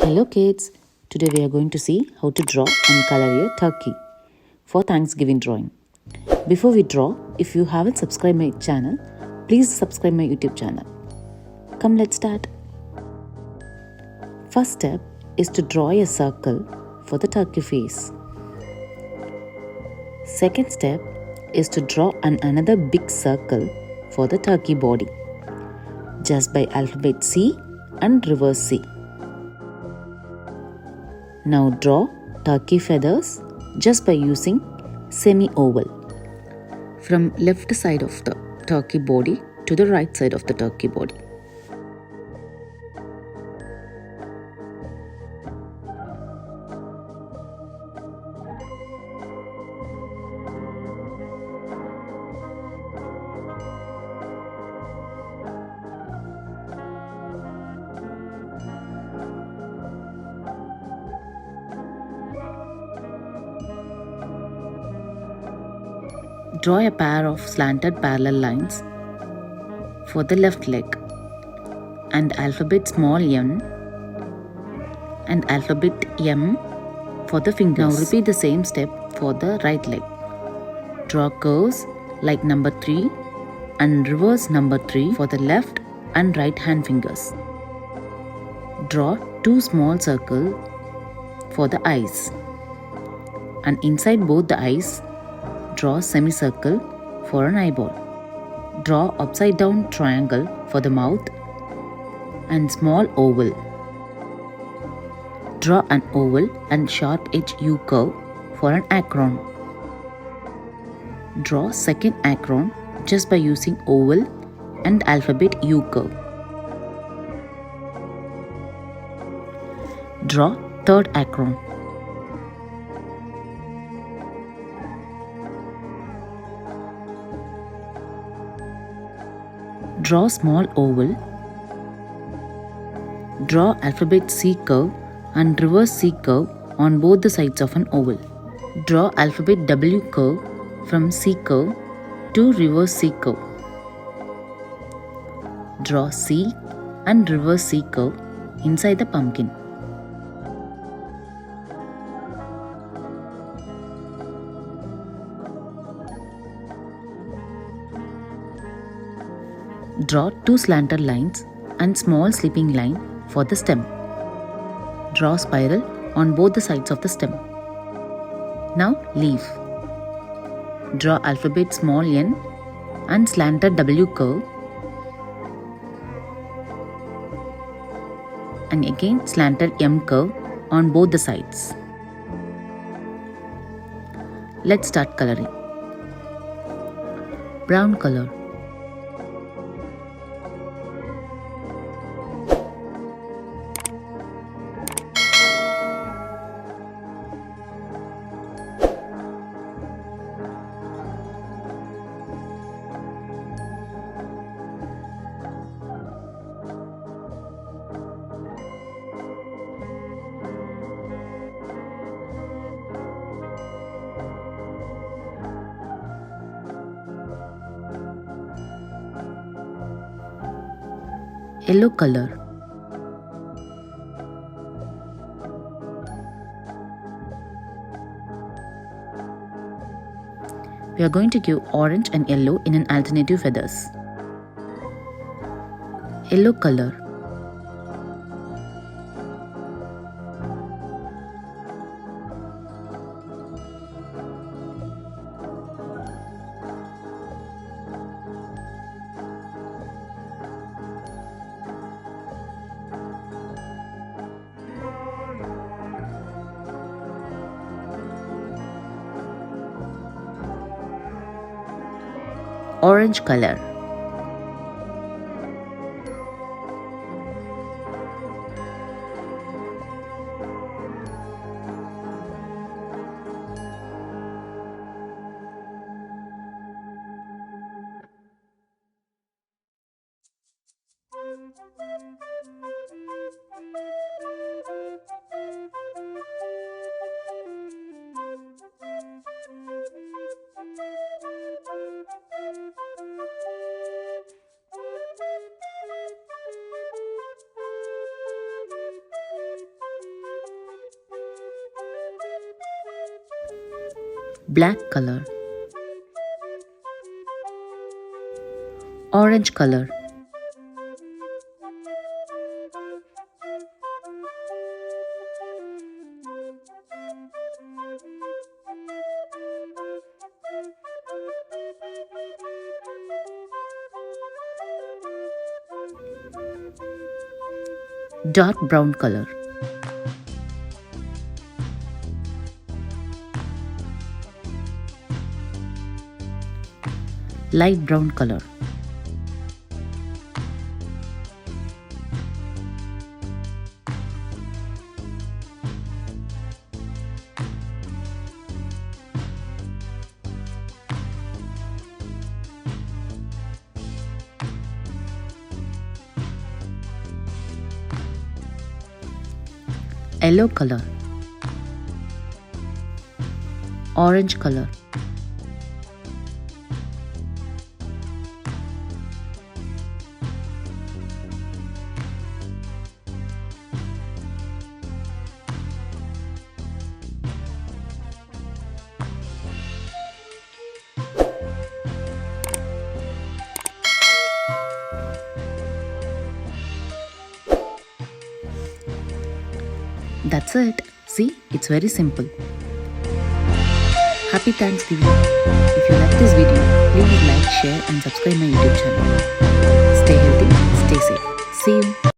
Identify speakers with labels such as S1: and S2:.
S1: Hello kids, today we are going to see how to draw and color a turkey for Thanksgiving drawing. Before we draw, if you haven't subscribed my channel, please subscribe my YouTube channel. Come, let's start. First step is to draw a circle for the turkey face. Second step is to draw another big circle for the turkey body, just by alphabet C and reverse C. Now draw turkey feathers just by using semi-oval from left side of the turkey body to the right side of the turkey body. Draw a pair of slanted parallel lines for the left leg and alphabet small m and alphabet M for the fingers. Now repeat the same step for the right leg. Draw curves like number 3 and reverse number 3 for the left and right hand fingers. Draw 2 small circles for the eyes, and inside both the eyes draw semicircle for an eyeball. Draw upside down triangle for the mouth and small oval. Draw an oval and sharp edge U curve for an acorn. Draw second acorn just by using oval and alphabet U curve. Draw third acorn. Draw small oval. Draw alphabet C curve and reverse C curve on both the sides of an oval. Draw alphabet W curve from C curve to reverse C curve. Draw C and reverse C curve inside the pumpkin. Draw 2 slanted lines and small slipping line for the stem. Draw spiral on both the sides of the stem. Now leaf. Draw alphabet small n and slanted W curve, and again slanted M curve on both the sides. Let's start coloring. Brown color. Yellow color. We are going to give orange and yellow in an alternative feathers. Yellow color. Orange color. black color, orange color, dark brown color, light brown color, yellow color, orange color, That's it. See, it's very simple. Happy Thanksgiving. If you like this video, please like, share and subscribe my YouTube channel. Stay healthy, stay safe. See you.